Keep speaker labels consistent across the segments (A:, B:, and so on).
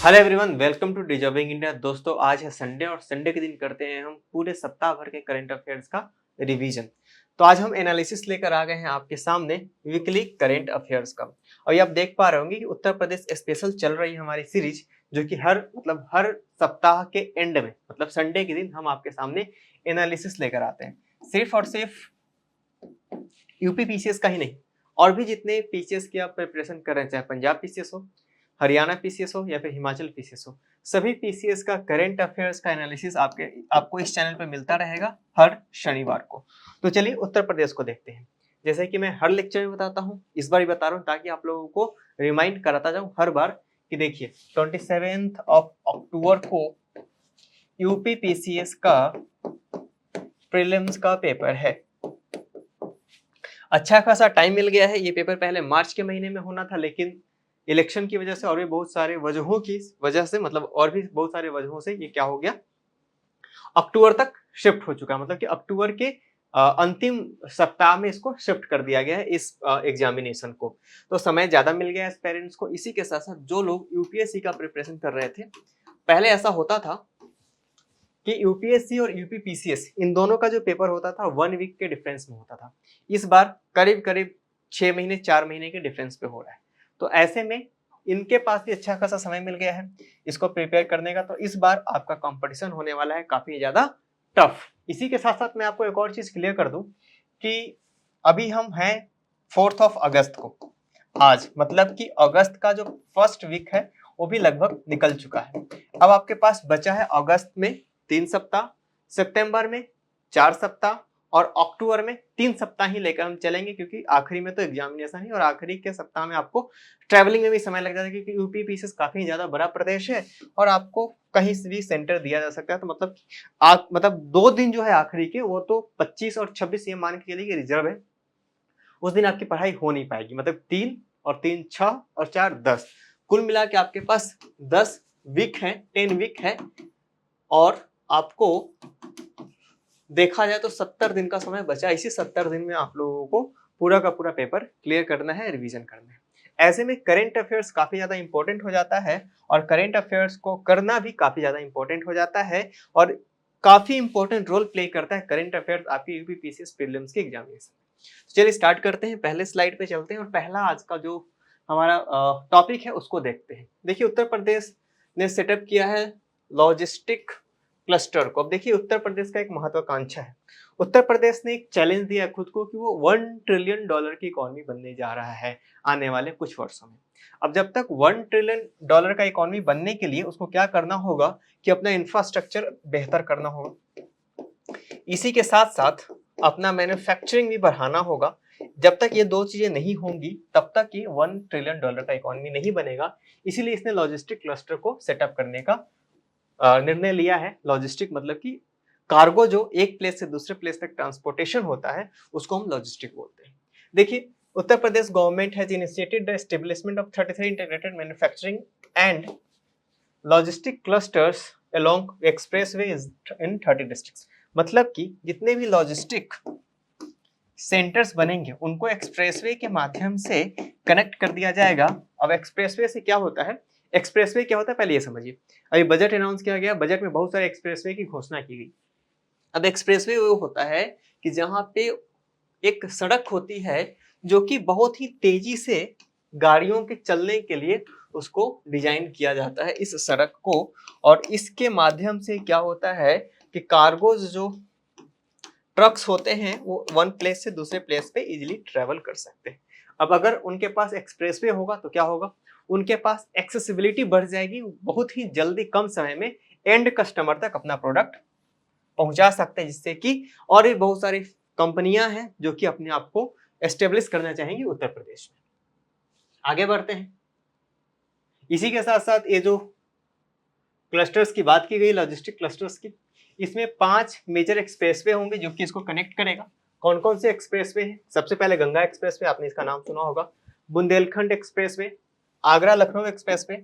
A: Hello everyone, welcome to deserving India. दोस्तों, आज है संडे और संडे के दिन करते हैं हम पूरे सप्ताह भर के करंट अफेयर्स का रिवीजन। तो आज हम एनालिसिस लेकर आ गए हैं आपके सामने वीकली करंट अफेयर्स का। और ये आप देख पा रहे होंगे कि उत्तर प्रदेश स्पेशल चल रही है हमारी सीरीज, जो कि हर सप्ताह के एंड में मतलब संडे के दिन हम आपके सामने एनालिसिस लेकर आते हैं। सिर्फ और सिर्फ यूपी पीसीएस का ही नहीं, और भी जितने पीसीएस की आप प्रिपरेशन कर रहे हैं, चाहे पंजाब पीसीएस हो, हरियाणा पीसीएस हो या फिर हिमाचल पीसीएस हो, सभी पीसीएस का करंट अफेयर्स का एनालिसिस आपको इस चैनल पर मिलता रहेगा हर शनिवार को। तो चलिए उत्तर प्रदेश को देखते हैं। जैसे कि मैं हर लेक्चर में बताता हूँ, इस बार भी बता रहा हूँ ताकि आप लोगों को रिमाइंड कराता जाऊँ हर बार कि देखिए 27 अक्टूबर को यूपी पीसीएस का प्रीलिम्स का पेपर है। अच्छा खासा टाइम मिल गया है। ये पेपर पहले मार्च के महीने में होना था, लेकिन इलेक्शन की वजह से और भी बहुत सारे वजहों की वजह से और भी बहुत सारे वजहों से ये क्या हो गया, अक्टूबर तक शिफ्ट हो चुका है। मतलब कि अक्टूबर के अंतिम सप्ताह में इसको शिफ्ट कर दिया गया है इस एग्जामिनेशन को। तो समय ज्यादा मिल गया है पेरेंट्स को। इसी के साथ साथ जो लोग यूपीएससी का प्रिपरेशन कर रहे थे, पहले ऐसा होता था कि यूपीएससी और यूपीपीसीएस इन दोनों का जो पेपर होता था 1 वीक के डिफरेंस में होता था। इस बार करीब करीब 6 महीने 4 महीने के डिफरेंस पे हो रहा है। तो ऐसे में इनके पास भी अच्छा खासा समय मिल गया है इसको प्रिपेयर करने का। तो इस बार आपका कंपटीशन होने वाला है काफी ज्यादा टफ। इसी के साथ साथ मैं आपको एक और चीज क्लियर कर दूं कि अभी हम हैं 4 अगस्त को। आज मतलब कि अगस्त का जो फर्स्ट वीक है वो भी लगभग निकल चुका है। अब आपके पास बचा है अगस्त में 3 सप्ताह, सितंबर में 4 सप्ताह और अक्टूबर में 3 सप्ताह ही लेकर हम चलेंगे, क्योंकि आखिरी में तो एग्जामिनेशन है और आखिरी के सप्ताह में आपको ट्रैवलिंग में भी समय लग जाता है, क्योंकि यूपी पीसीएस काफी ज्यादा बड़ा प्रदेश है और आपको कहीं से भी सेंटर दिया जा सकता है। तो मतलब 2 दिन जो है आखिरी के, वो तो 25 और 26 ये मान के चलिए रिजर्व है। उस दिन आपकी पढ़ाई हो नहीं पाएगी। मतलब 3 और 3 6 और 4 10, कुल मिला के आपके पास 10 वीक है, 10 वीक है। और आपको देखा जाए तो 70 दिन का समय बचा। इसी 70 दिन में आप लोगों को पूरा का पूरा पेपर क्लियर करना है, रिवीजन करना है। ऐसे में करंट अफेयर्स काफी ज्यादा इंपॉर्टेंट हो जाता है और करंट अफेयर्स को करना भी काफी ज्यादा इंपॉर्टेंट हो जाता है और काफी इंपॉर्टेंट रोल प्ले करता है करंट अफेयर्स आपकी यूपीपीसीएस प्रीलिम्स के एग्जामिनेशन। चलिए स्टार्ट करते हैं, पहले स्लाइड पे चलते हैं और पहला आज का जो हमारा टॉपिक है उसको देखते हैं। देखिए उत्तर प्रदेश ने सेटअप किया है लॉजिस्टिक क्लस्टर को। अब देखिए उत्तर प्रदेश का एक महत्वाकांक्षा है। उत्तर प्रदेश ने एक चैलेंज दिया खुद को कि वो $1 ट्रिलियन की इकोनॉमी बनने जा रहा है आने वाले कुछ वर्षों में। अब जब तक $1 ट्रिलियन का इकोनॉमी बनने के लिए उसको क्या करना होगा कि अपना इंफ्रास्ट्रक्चर बेहतर करना होगा, इसी के साथ साथ अपना मैन्युफैक्चरिंग भी बढ़ाना होगा। जब तक ये दो चीजें नहीं होंगी तब तक ये $1 ट्रिलियन का इकोनॉमी नहीं बनेगा। इसीलिए इसने लॉजिस्टिक क्लस्टर को सेटअप करने का निर्णय लिया है। लॉजिस्टिक मतलब कि कार्गो जो एक प्लेस से दूसरे प्लेस तक ट्रांसपोर्टेशन होता है उसको हम लॉजिस्टिक बोलते हैं। देखिए Uttar Pradesh government has initiated the establishment of 33 integrated manufacturing and logistic clusters along expressways in 30 districts. मतलब कि जितने भी लॉजिस्टिक सेंटर्स बनेंगे उनको एक्सप्रेसवे के माध्यम से कनेक्ट कर दिया जाएगा। अब एक्सप्रेसवे से क्या होता है, एक्सप्रेसवे क्या होता है पहले ये समझिए। अभी बजट अनाउंस किया गया, बजट में बहुत सारे एक्सप्रेसवे की घोषणा की गई। अब एक्सप्रेसवे वो होता है कि जहां पे एक सड़क होती है जो कि बहुत ही तेजी से गाड़ियों के चलने के लिए उसको डिजाइन किया जाता है इस सड़क को। और इसके माध्यम से क्या होता है कि कार्गोज जो ट्रक्स होते हैं वो वन प्लेस से दूसरे प्लेस पे इजीली ट्रेवल कर सकते हैं। अब अगर उनके पास एक्सप्रेसवे होगा तो क्या होगा, उनके पास एक्सेसिबिलिटी बढ़ जाएगी। बहुत ही जल्दी कम समय में एंड कस्टमर तक अपना प्रोडक्ट पहुंचा सकते हैं, जिससे कि और भी बहुत सारी कंपनियां हैं जो कि अपने आप को एस्टेब्लिश करना चाहेंगी उत्तर प्रदेश में। आगे बढ़ते हैं। इसी के साथ साथ ये जो क्लस्टर्स की बात की गई, लॉजिस्टिक क्लस्टर्स की, इसमें 5 मेजर एक्सप्रेसवे होंगे जो कि इसको कनेक्ट करेगा। कौन कौन से एक्सप्रेसवे हैं? सबसे पहले गंगा एक्सप्रेसवे, आपने इसका नाम सुना होगा। Bundelkhand expressway, Agra Lucknow expressway,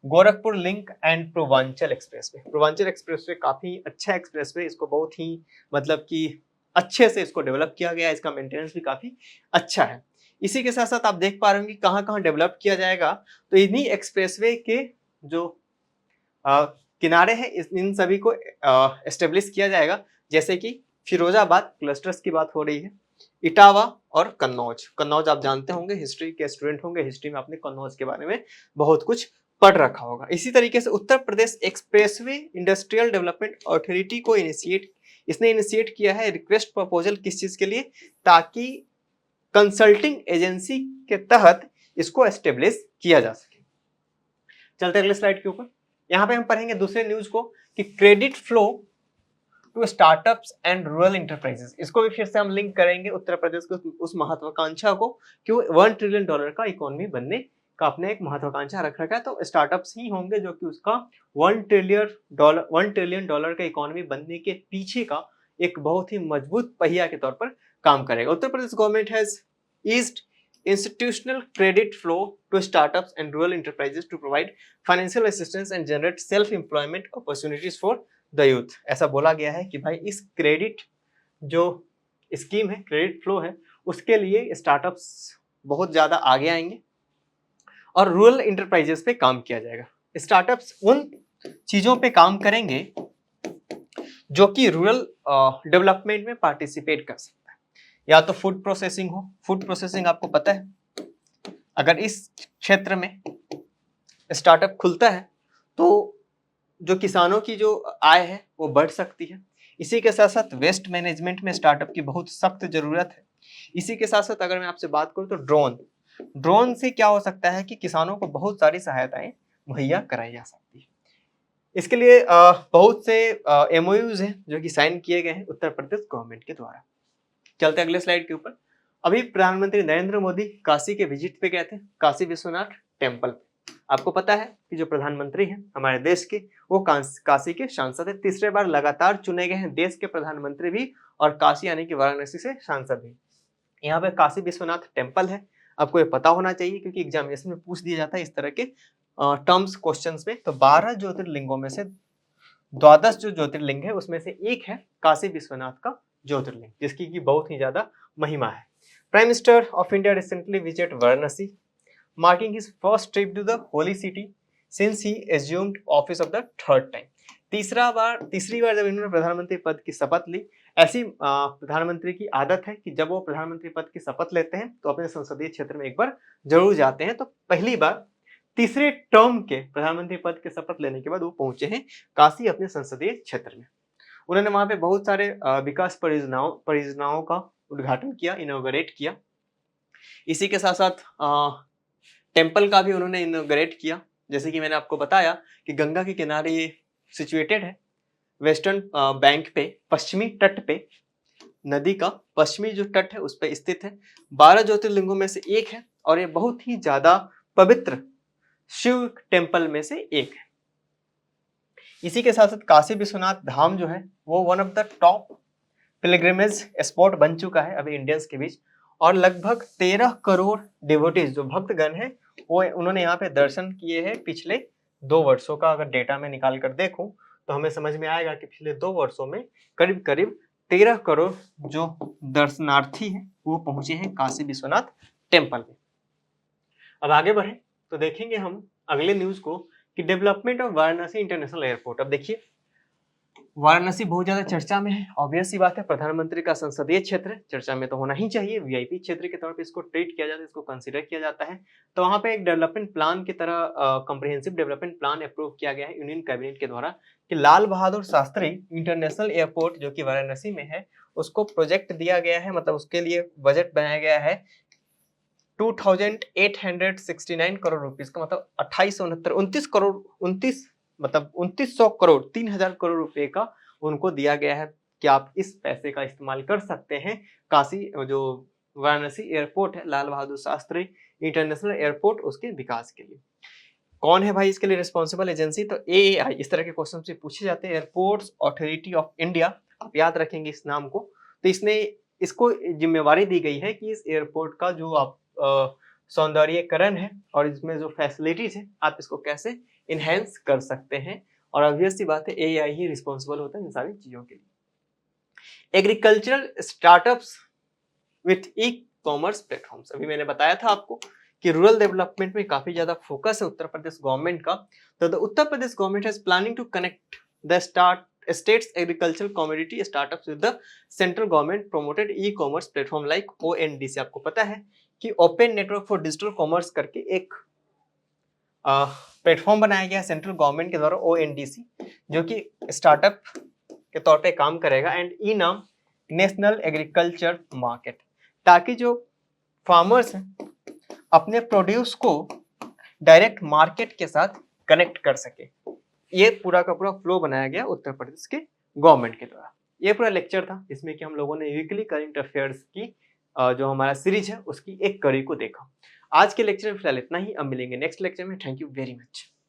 A: Gorakhpur link and Purvanchal expressway. Purvanchal expressway काफी अच्छा एक्सप्रेसवे, इसको बहुत ही मतलब कि अच्छे से इसको डेवलप किया गया है, इसका मेंटेनेंस भी काफी अच्छा है। इसी के साथ साथ आप देख पा रहे होंगे कहाँ कहाँ डेवलप किया जाएगा। तो इन्हीं एक्सप्रेसवे के जो किनारे हैं, इन सभी को एस्टेब्लिश किया जाएगा। जैसे कि फिरोजाबाद क्लस्टर्स की बात हो रही है, इटावा और कन्नौज। कन्नौज आप जानते होंगे, हिस्ट्री के स्टूडेंट होंगे, हिस्ट्री में आपने कन्नौज के बारे में बहुत कुछ पढ़ रखा होगा। इसी तरीके से Uttar Pradesh expressway industrial development authority को इसने इनिशिएट किया है रिक्वेस्ट प्रपोजल, किस चीज के लिए, ताकि कंसल्टिंग एजेंसी के तहत इसको एस्टेब्लिश किया जा सके। चलते अगले स्लाइड के ऊपर। यहाँ पे हम पढ़ेंगे दूसरे न्यूज को कि credit flow to startups and rural enterprises. इसको भी फिर से हम लिंक करेंगे उत्तर प्रदेश को उस महत्वाकांक्षा को कि वो $1 ट्रिलियन का इकोनॉमी बनने का अपने एक महत्वाकांक्षा रख रखा है। तो स्टार्टअप्स ही होंगे जो कि उसका $1 ट्रिलियन का इकोनॉमी बनने के पीछे का एक बहुत ही मजबूत पहिया के तौर पर काम करेगा। Uttar Pradesh government has eased institutional credit flow to startups and rural enterprises to provide financial assistance and generate self-employment opportunities for the youth। ऐसा बोला गया है कि भाई इस क्रेडिट जो स्कीम है, क्रेडिट फ्लो है, उसके लिए स्टार्टअप्स बहुत ज़्यादा आगे आएंगे और रूरल इंटरप्राइजेस पे काम किया जाएगा। स्टार्टअप्स उन चीज़ों पे काम करेंगे जो कि रूरल डेवलपमेंट में पार्टिसिपेट कर सकते हैं। या तो फूड प्रोसेसिंग हो, फूड प्रोसेसिंग आपको पता है, अगर इस क्षेत्र में स्टार्टअप खुलता है तो जो किसानों की जो आय है वो बढ़ सकती है। इसी के साथ साथ वेस्ट मैनेजमेंट में स्टार्टअप की बहुत सख्त जरूरत है। इसी के साथ साथ अगर मैं आपसे बात करूं तो ड्रोन से क्या हो सकता है कि किसानों को बहुत सारी सहायताएं मुहैया कराई जा सकती है। इसके लिए बहुत से MOUs हैं जो कि साइन किए गए हैं उत्तर प्रदेश गवर्नमेंट के द्वारा। चलते अगले स्लाइड के ऊपर। अभी प्रधानमंत्री नरेंद्र मोदी काशी के विजिट पे गए थे, काशी विश्वनाथ टेम्पल। आपको पता है कि जो प्रधानमंत्री हैं हमारे देश के, वो काशी के सांसद है। तीसरे बार लगातार चुने गए हैं देश के प्रधानमंत्री भी, और काशी यानी कि वाराणसी से सांसद भी। यहाँ पे काशी विश्वनाथ टेम्पल है, आपको ये पता होना चाहिए क्योंकि एग्जामिनेशन में पूछ दिया जाता है इस तरह के टर्म्स क्वेश्चंस में। तो 12 ज्योतिर्लिंगों में से 12 जो ज्योतिर्लिंग है उसमें से एक है काशी विश्वनाथ का ज्योतिर्लिंग, जिसकी की बहुत ही ज्यादा महिमा है। Prime minister of India recently visit Varanasi, marking his first trip to the holy city since he assumed office of the third time. तीसरी बार जब इन्होंने प्रधानमंत्री पद की शपथ ली। ऐसी प्रधानमंत्री की आदत है कि जब वो प्रधानमंत्री पद की शपथ लेते हैं तो अपने संसदीय क्षेत्र में एक बार जरूर जाते हैं। तो पहली बार तीसरे टर्म के प्रधानमंत्री पद के शपथ लेने के बाद वो पहुंचे हैं काशी अपने संसदीय क्षेत्र में। उन्होंने वहां पे बहुत सारे विकास परियोजनाओं का उद्घाटन किया, इनॉग्रेट किया। इसी के साथ साथ टेम्पल का भी उन्होंने इनॉग्रेट किया। जैसे कि मैंने आपको बताया कि गंगा के किनारे ये सिचुएटेड है, वेस्टर्न बैंक पे, पश्चिमी तट पे, नदी का पश्चिमी जो तट है उस पर स्थित है। 12 ज्योतिर्लिंगों में से एक है और ये बहुत ही ज्यादा पवित्र शिव टेम्पल में से एक है। इसी के साथ साथ काशी विश्वनाथ धाम जो है वो one of the top pilgrimage spot बन चुका है अभी इंडियंस के बीच, और लगभग 13 करोड़ डिवोटीज जो भक्तगण है वो उन्होंने यहाँ पे दर्शन किए हैं पिछले 2 वर्षों का। अगर डेटा में निकाल कर देखूं तो हमें समझ में आएगा कि पिछले 2 वर्षों में करीब करीब 13 करोड़ जो दर्शनार्थी हैं वो पहुंचे हैं काशी विश्वनाथ टेम्पल में। अब आगे बढ़े तो देखेंगे हम अगले न्यूज को कि development of Varanasi international airport. अब देखिए वाराणसी बहुत ज्यादा चर्चा में है, ऑब्वियस सी बात है, प्रधानमंत्री का संसदीय क्षेत्र चर्चा में तो होना ही चाहिए। वीआईपी क्षेत्र के तौर पे इसको ट्रीट किया जाता है, इसको कंसीडर किया जाता है। तो वहां पे एक डेवलपमेंट प्लान की तरह कॉम्प्रिहेंसिव डेवलपमेंट प्लान अप्रूव किया गया है यूनियन कैबिनेट के द्वारा कि लाल बहादुर शास्त्री इंटरनेशनल एयरपोर्ट जो कि वाराणसी में है उसको प्रोजेक्ट दिया गया है, मतलब उसके लिए बजट बनाया गया है 2869 करोड़ रुपीस का, मतलब 2900 करोड़ 3000 करोड़ रुपए का उनको दिया गया है कि आप इस पैसे का इस्तेमाल कर सकते हैं काशी जो वाराणसी एयरपोर्ट है लाल बहादुर शास्त्री इंटरनेशनल एयरपोर्ट उसके विकास के लिए। कौन है भाई इसके लिए रिस्पॉन्सिबल एजेंसी? तो AAI। इस तरह के क्वेश्चन से पूछे जाते हैं, एयरपोर्ट्स अथॉरिटी ऑफ इंडिया, आप याद रखेंगे इस नाम को। तो इसको जिम्मेवारी दी गई है कि इस एयरपोर्ट का जो आप सौंदर्यीकरण है और इसमें जो फैसिलिटीज है आप इसको कैसे इनहेंस कर सकते हैं, और ऑब्वियस सी बात है AAI ही रिस्पॉन्सिबल होता है इन सारी चीजों के लिए। Agricultural startups with e commerce platforms, अभी मैंने बताया था आपको कि रूरल डेवलपमेंट में काफी ज्यादा फोकस है उत्तर प्रदेश गवर्नमेंट का। तो the Uttar Pradesh government has planning to connect the state's agricultural commodity startups with the central government promoted e-commerce platform like ONDC। आपको पता है कि open network for digital commerce करके एक प्लेटफॉर्म बनाया गया सेंट्रल गवर्नमेंट के द्वारा ONDC, जो कि स्टार्टअप के तौर पे काम करेगा, एंड ई नाम नेशनल एग्रीकल्चर मार्केट, ताकि जो फार्मर्स हैं अपने प्रोड्यूस को डायरेक्ट मार्केट के साथ कनेक्ट कर सके। ये पूरा का पूरा फ्लो बनाया गया उत्तर प्रदेश के गवर्नमेंट के द्वारा। ये पूरा लेक्चर था जिसमें कि हम लोगों ने वीकली करंट अफेयर्स की जो हमारा सीरीज है उसकी एक कड़ी को देखा। आज के लेक्चर में फिलहाल इतना ही, अब मिलेंगे नेक्स्ट लेक्चर में। Thank you very much.